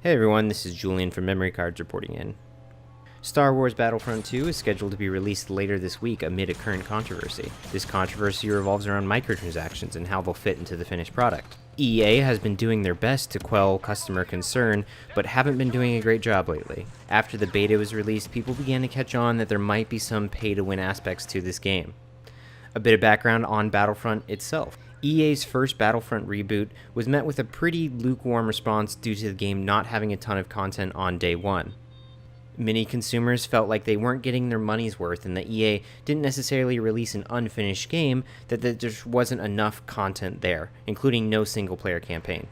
Hey everyone, this is Julian from Memory Cards reporting in. Star Wars Battlefront 2 is scheduled to be released later this week amid a current controversy. This controversy revolves around microtransactions and how they'll fit into the finished product. EA has been doing their best to quell customer concern, but haven't been doing a great job lately. After the beta was released, people began to catch on that there might be some pay-to-win aspects to this game. A bit of background on Battlefront itself. EA's first Battlefront reboot was met with a pretty lukewarm response due to the game not having a ton of content on day one. Many consumers felt like they weren't getting their money's worth and that EA didn't necessarily release an unfinished game, that there just wasn't enough content there, including no single-player campaign.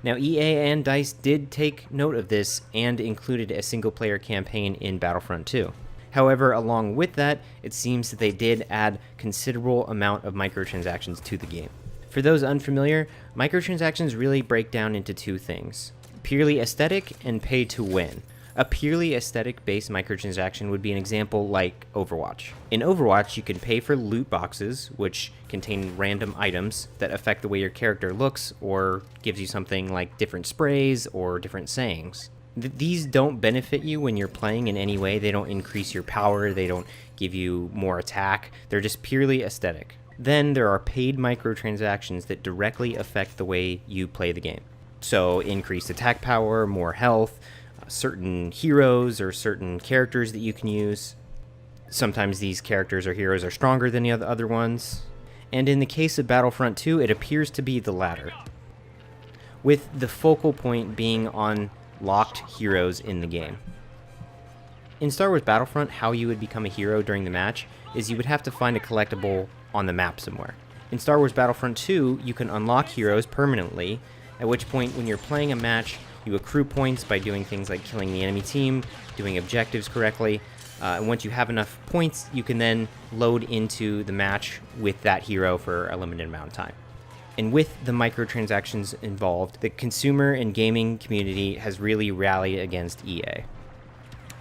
Now, EA and DICE did take note of this and included a single-player campaign in Battlefront 2. However, along with that, it seems that they did add considerable amount of microtransactions to the game. For those unfamiliar, microtransactions really break down into two things: purely aesthetic and pay to win. A purely aesthetic-based microtransaction would be an example like Overwatch. In Overwatch, you can pay for loot boxes, which contain random items that affect the way your character looks or gives you something like different sprays or different sayings. These don't benefit you when you're playing in any way. They don't increase your power, they don't give you more attack, they're just purely aesthetic. Then there are paid microtransactions that directly affect the way you play the game. So increased attack power, more health, certain heroes or certain characters that you can use. Sometimes these characters or heroes are stronger than the other ones. And in the case of Battlefront 2, it appears to be the latter, with the focal point being on locked heroes in the game. In Star Wars Battlefront, how you would become a hero during the match is you would have to find a collectible on the map somewhere. In Star Wars Battlefront 2, you can unlock heroes permanently, at which point when you're playing a match, you accrue points by doing things like killing the enemy team, doing objectives correctly, and once you have enough points, you can then load into the match with that hero for a limited amount of time. And with the microtransactions involved, the consumer and gaming community has really rallied against EA.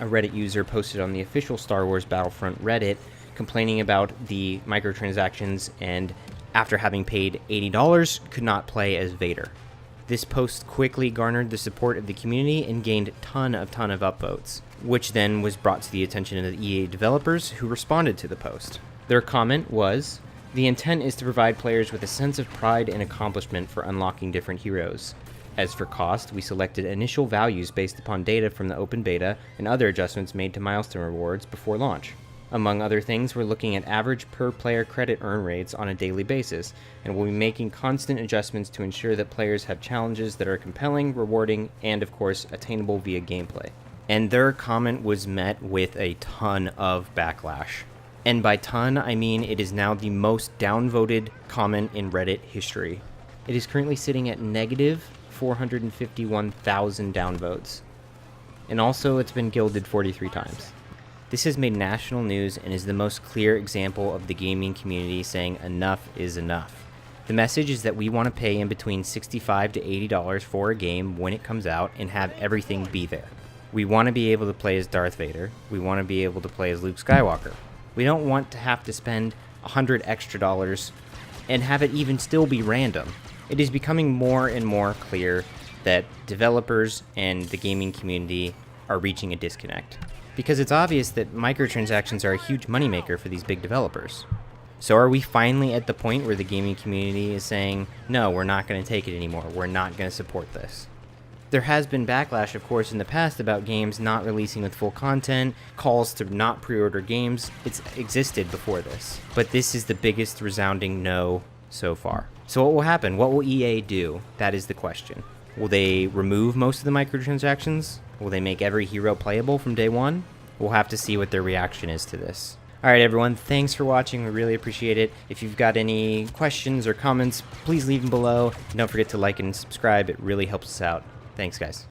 A Reddit user posted on the official Star Wars Battlefront Reddit complaining about the microtransactions and, after having paid $80, could not play as Vader. This post quickly garnered the support of the community and gained ton of upvotes, which then was brought to the attention of the EA developers, who responded to the post. Their comment was, "The intent is to provide players with a sense of pride and accomplishment for unlocking different heroes. As for cost, we selected initial values based upon data from the open beta and other adjustments made to milestone rewards before launch. Among other things, we're looking at average per-player credit earn rates on a daily basis, and we'll be making constant adjustments to ensure that players have challenges that are compelling, rewarding, and of course, attainable via gameplay." And their comment was met with a ton of backlash. And by ton, I mean it is now the most downvoted comment in Reddit history. It is currently sitting at negative 451,000 downvotes. And also, it's been gilded 43 times. This has made national news and is the most clear example of the gaming community saying enough is enough. The message is that we want to pay in between $65 to $80 for a game when it comes out and have everything be there. We want to be able to play as Darth Vader. We want to be able to play as Luke Skywalker. We don't want to have to spend $100 extra and have it even still be random. It is becoming more and more clear that developers and the gaming community are reaching a disconnect, because it's obvious that microtransactions are a huge moneymaker for these big developers. So are we finally at the point where the gaming community is saying, no, we're not going to take it anymore, we're not going to support this? There has been backlash, of course, in the past about games not releasing with full content, calls to not pre-order games. It's existed before this. But this is the biggest resounding no so far. So what will happen? What will EA do? That is the question. Will they remove most of the microtransactions? Will they make every hero playable from day one? We'll have to see what their reaction is to this. Alright everyone, thanks for watching, we really appreciate it. If you've got any questions or comments, please leave them below. And don't forget to like and subscribe, it really helps us out. Thanks guys.